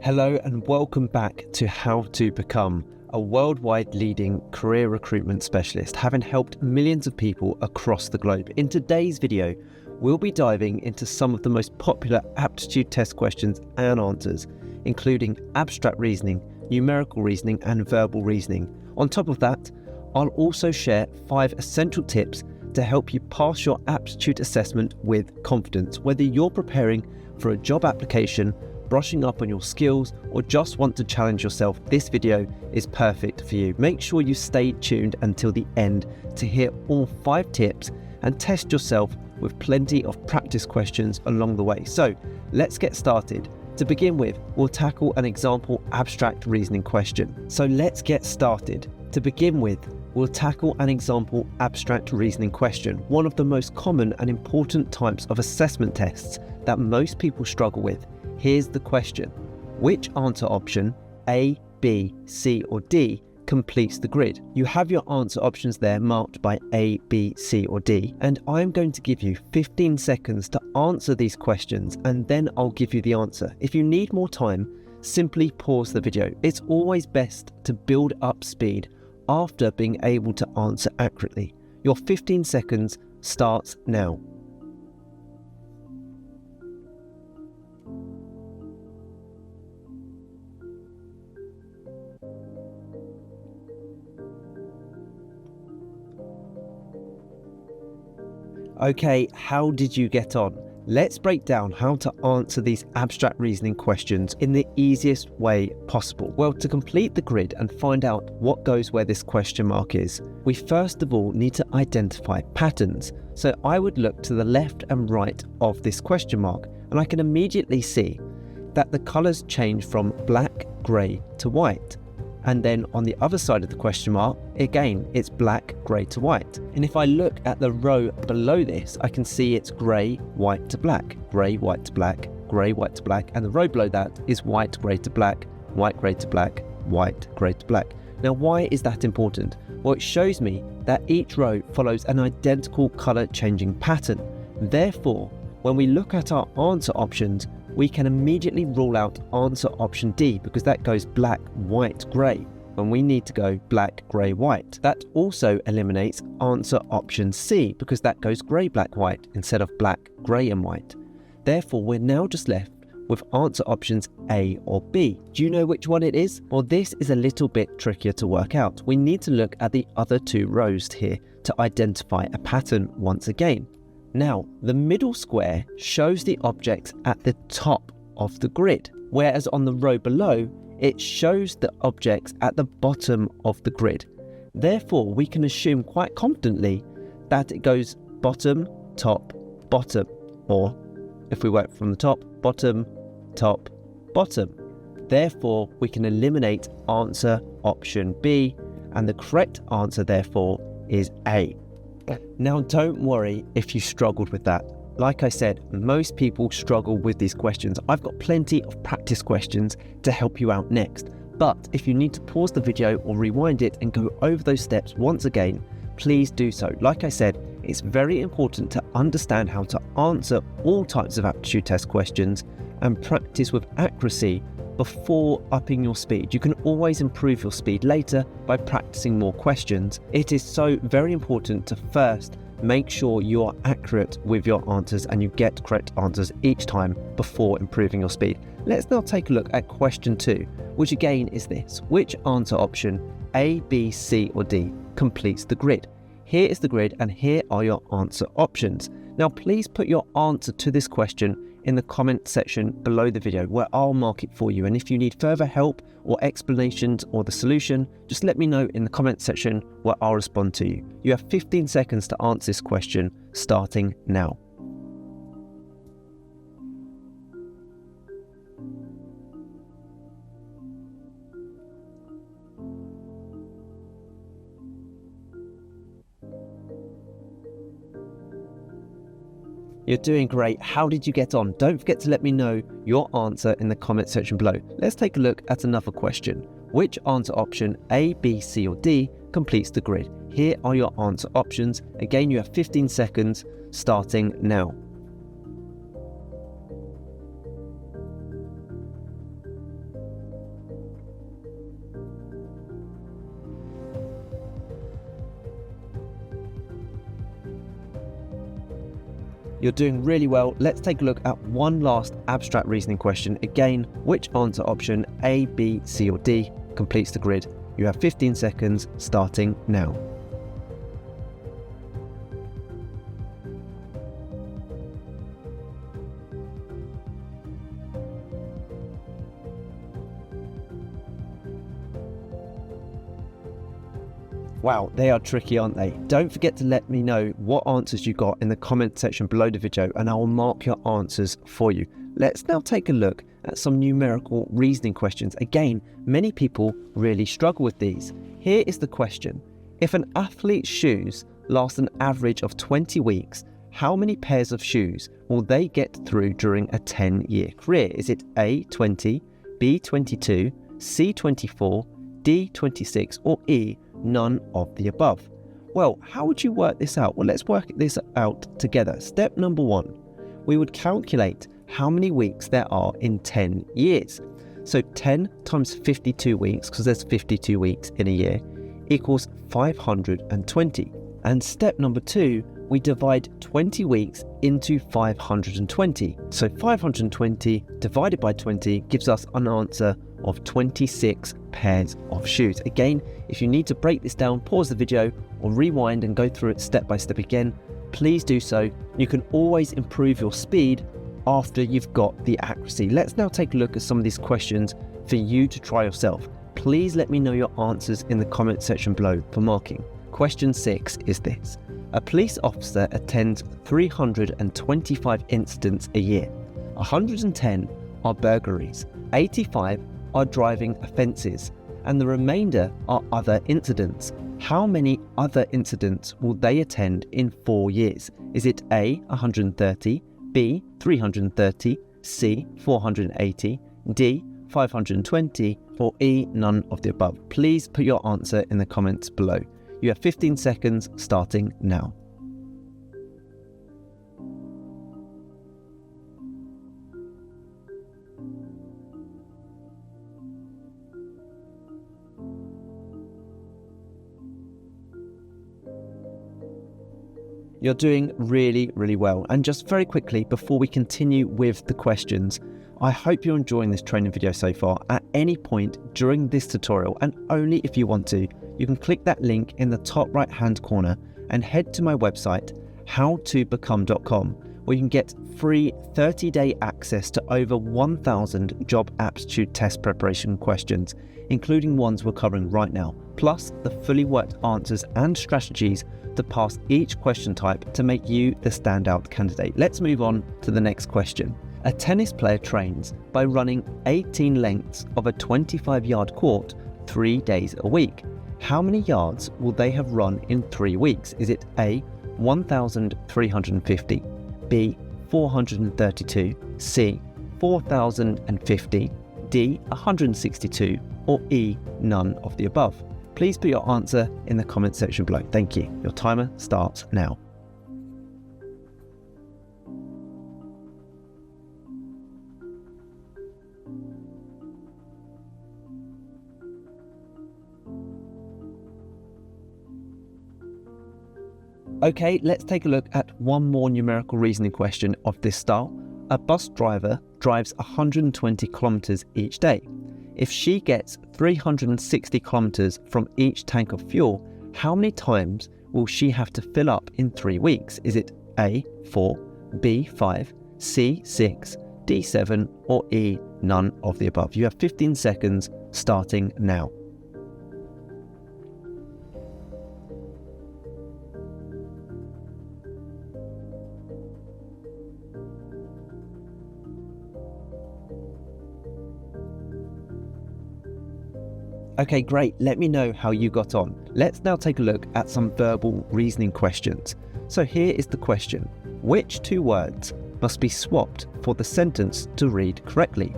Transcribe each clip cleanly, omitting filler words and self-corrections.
Hello and welcome back to How to Become a worldwide leading career recruitment specialist, having helped millions of people across the globe. In today's video, we'll be diving into some of the most popular aptitude test questions and answers, including abstract reasoning, numerical reasoning, and verbal reasoning. On top of that, I'll also share 5 essential tips to help you pass your aptitude assessment with confidence, whether you're preparing for a job application, brushing up on your skills, or just want to challenge yourself. This video is perfect for you. Make sure you stay tuned until the end to hear all 5 tips and test yourself with plenty of practice questions along the way. So let's get started. To begin with, we'll tackle an example abstract reasoning question. One of the most common and important types of assessment tests that most people struggle with. Here's the question. Which answer option, A, B, C, or D, completes the grid? You have your answer options there marked by A, B, C, or D, and I'm going to give you 15 seconds to answer these questions, and then I'll give you the answer. If you need more time, simply pause the video. It's always best to build up speed after being able to answer accurately. Your 15 seconds starts now. Okay, how did you get on? Let's break down how to answer these abstract reasoning questions in the easiest way possible. Well, to complete the grid and find out what goes where this question mark is, we first of all need to identify patterns. So I would look to the left and right of this question mark, and I can immediately see that the colors change from black, grey to white. And then on the other side of the question mark, again, it's black, grey to white. And if I look at the row below this, I can see it's grey, white to black, grey, white to black, grey, white to black, and the row below that is white, grey to black, white, grey to black, white, grey to black. Now, why is that important? Well, it shows me that each row follows an identical colour changing pattern. Therefore, when we look at our answer options, we can immediately rule out answer option D because that goes black, white, grey, when we need to go black, grey, white. That also eliminates answer option C because that goes grey, black, white instead of black, grey and white. Therefore, we're now just left with answer options A or B. Do you know which one it is? Well, this is a little bit trickier to work out. We need to look at the other 2 rows here to identify a pattern once again. Now, the middle square shows the objects at the top of the grid, whereas on the row below, it shows the objects at the bottom of the grid. Therefore, we can assume quite confidently that it goes bottom, top, bottom, or if we work from the top, bottom, top, bottom. Therefore, we can eliminate answer option B, and the correct answer, therefore, is A. Now, don't worry if you struggled with that. Like I said, most people struggle with these questions. I've got plenty of practice questions to help you out next. But if you need to pause the video or rewind it and go over those steps once again, please do so. Like I said, it's very important to understand how to answer all types of aptitude test questions and practice with accuracy before upping your speed. You can always improve your speed later by practicing more questions. It is so very important to first make sure you are accurate with your answers and you get correct answers each time before improving your speed. Let's now take a look at question 2, which again is this. Which answer option, A, B, C, or D, completes the grid? Here is the grid and here are your answer options. Now, please put your answer to this question in the comment section below the video where I'll mark it for you. And if you need further help or explanations or the solution, just let me know in the comment section where I'll respond to you. You have 15 seconds to answer this question starting now. You're doing great. How did you get on? Don't forget to let me know your answer in the comment section below. Let's take a look at another question. Which answer option, A, B, C, or D, completes the grid? Here are your answer options. Again, you have 15 seconds starting now. You're doing really well. Let's take a look at one last abstract reasoning question. Again, which answer option A, B, C or D completes the grid? You have 15 seconds starting now. Wow, they are tricky, aren't they? Don't forget to let me know what answers you got in the comment section below the video and I will mark your answers for you. Let's now take a look at some numerical reasoning questions. Again, many people really struggle with these. Here is the question. If an athlete's shoes last an average of 20 weeks, how many pairs of shoes will they get through during a 10-year career? Is it A, 20, B, 22, C, 24, D, 26, or E, none of the above? Well, how would you work this out? Well, let's work this out together. Step number one, we would calculate how many weeks there are in 10 years. So 10 times 52 weeks, because there's 52 weeks in a year, equals 520. And step number two, we divide 20 weeks into 520. So 520 divided by 20 gives us an answer of 26 pairs of shoes. Again, if you need to break this down, pause the video or rewind and go through it step by step again, please do so. You can always improve your speed after you've got the accuracy. Let's now take a look at some of these questions for you to try yourself. Please let me know your answers in the comment section below for marking. Question 6 is this. A police officer attends 325 incidents a year. 110 are burglaries, 85 are driving offences, and the remainder are other incidents. How many other incidents will they attend in 4 years? Is it A, 130, B, 330, C, 480, D, 520, or E, none of the above? Please put your answer in the comments below. You have 15 seconds starting now. You're doing really well. And just very quickly, before we continue with the questions, I hope you're enjoying this training video so far. At any point during this tutorial, and only if you want to, you can click that link in the top right hand corner and head to my website, howtobecome.com, where you can get free 30-day access to over 1,000 job aptitude test preparation questions, including ones we're covering right now, plus the fully worked answers and strategies to pass each question type to make you the standout candidate. Let's move on to the next question. A tennis player trains by running 18 lengths of a 25-yard court 3 days a week. How many yards will they have run in 3 weeks? Is it A, 1,350, B, 432, C, 4,050, D, 162, or E, none of the above? Please put your answer in the comment section below. Thank you. Your timer starts now. Okay, let's take a look at one more numerical reasoning question of this style. A bus driver drives 120 kilometers each day. If she gets 360 kilometers from each tank of fuel, how many times will she have to fill up in 3 weeks? Is it A, 4, B, 5, C, 6, D, 7, or E, none of the above? You have 15 seconds starting now. Okay, great. Let me know how you got on. Let's now take a look at some verbal reasoning questions. So here is the question. Which two words must be swapped for the sentence to read correctly?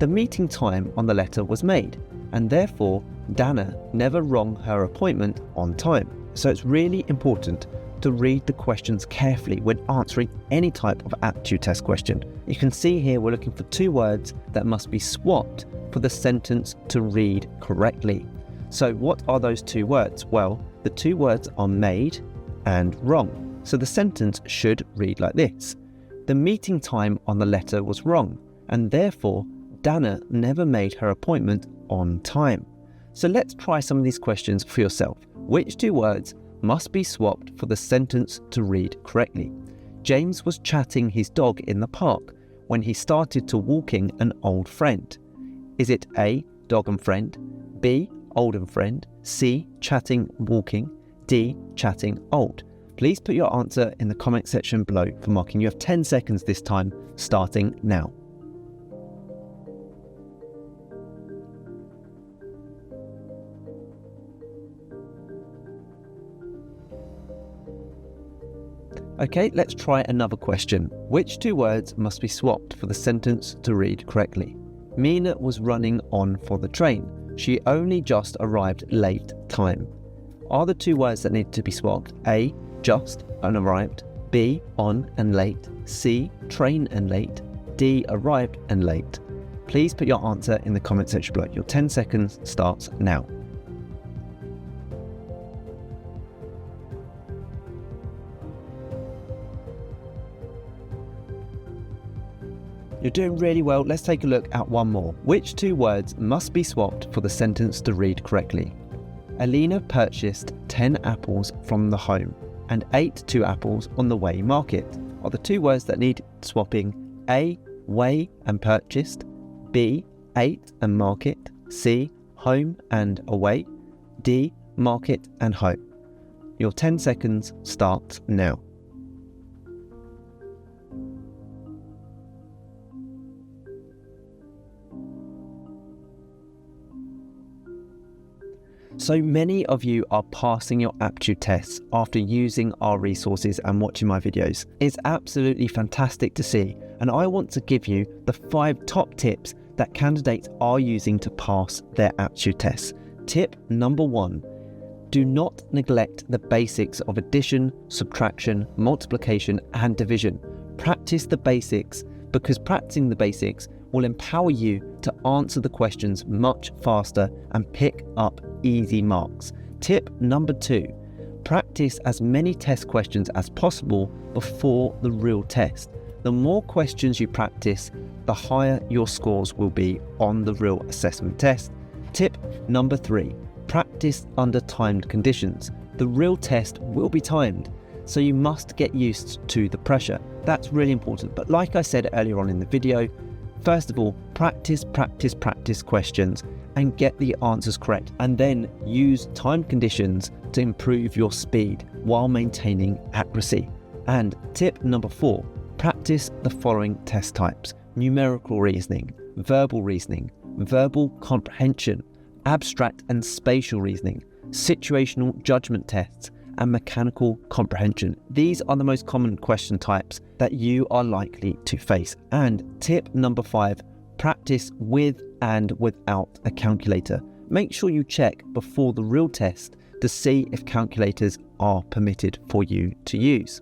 The meeting time on the letter was made, and therefore Dana never rang her appointment on time. So it's really important to read the questions carefully when answering any type of aptitude test question. You can see here we're looking for two words that must be swapped for the sentence to read correctly. So what are those two words? Well, the two words are made and wrong. So the sentence should read like this. The meeting time on the letter was wrong, and therefore Dana never made her appointment on time. So let's try some of these questions for yourself. Which two words must be swapped for the sentence to read correctly? James was chatting his dog in the park when he started to walking an old friend. Is it A, dog and friend, B, old and friend, C, chatting walking, D, chatting old? Please put your answer in the comment section below for marking. You have 10 seconds this time, starting now. Okay, let's try another question. Which two words must be swapped for the sentence to read correctly? Mina was running on for the train. She only just arrived late time. Are the two words that need to be swapped A, just and arrived, B, on and late, C, train and late, D, arrived and late? Please put your answer in the comment section below. Your 10 seconds starts now. You're doing really well. Let's take a look at one more. Which two words must be swapped for the sentence to read correctly? Alina purchased 10 apples from the home and ate 2 apples on the way market. Are the two words that need swapping A, way and purchased, B, ate and market, C, home and away, D, market and home? Your 10 seconds starts now. So many of you are passing your aptitude tests after using our resources and watching my videos. It's absolutely fantastic to see, and I want to give you the 5 top tips that candidates are using to pass their aptitude tests. Tip number 1, do not neglect the basics of addition, subtraction, multiplication and division. Practice the basics, because practicing the basics will empower you to answer the questions much faster and pick up easy marks. Tip number 2, practice as many test questions as possible before the real test. The more questions you practice, the higher your scores will be on the real assessment test. Tip number 3, practice under timed conditions. The real test will be timed, so you must get used to the pressure. That's really important. But like I said earlier on in the video, first of all, practice questions and get the answers correct, and then use timed conditions to improve your speed while maintaining accuracy. And tip number 4, practice the following test types: numerical reasoning, verbal comprehension, abstract and spatial reasoning, situational judgment tests, and mechanical comprehension. These are the most common question types that you are likely to face. And tip number 5, practice with and without a calculator. Make sure you check before the real test to see if calculators are permitted for you to use.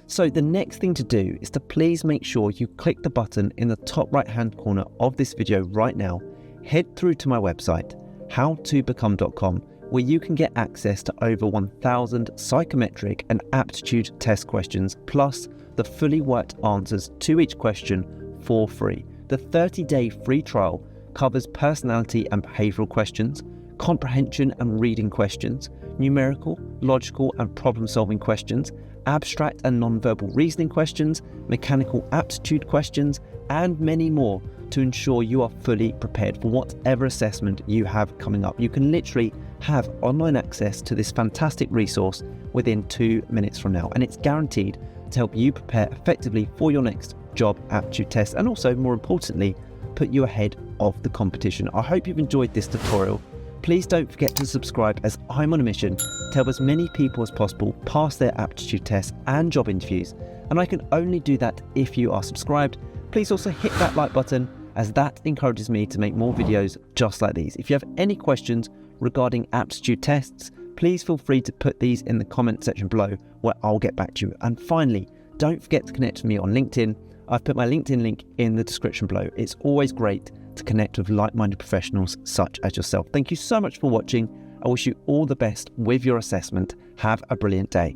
So the next thing to do is to please make sure you click the button in the top right hand corner of this video right now. Head through to my website, howtobecome.com, where you can get access to over 1,000 psychometric and aptitude test questions, plus the fully worked answers to each question for free. The 30-day free trial covers personality and behavioural questions, comprehension and reading questions, numerical, logical and problem-solving questions, abstract and non-verbal reasoning questions, mechanical aptitude questions, and many more, to ensure you are fully prepared for whatever assessment you have coming up. You can literally have online access to this fantastic resource within 2 minutes from now, and it's guaranteed to help you prepare effectively for your next job aptitude test, and also, more importantly, put you ahead of the competition. I hope you've enjoyed this tutorial. Please don't forget to subscribe, as I'm on a mission to help as many people as possible pass their aptitude tests and job interviews, and I can only do that if you are subscribed. Please also hit that like button, as that encourages me to make more videos just like these. If you have any questions regarding aptitude tests, please feel free to put these in the comment section below, where I'll get back to you. And finally, don't forget to connect with me on LinkedIn. I've put my LinkedIn link in the description below. It's always great to connect with like-minded professionals such as yourself. Thank you so much for watching. I wish you all the best with your assessment. Have a brilliant day.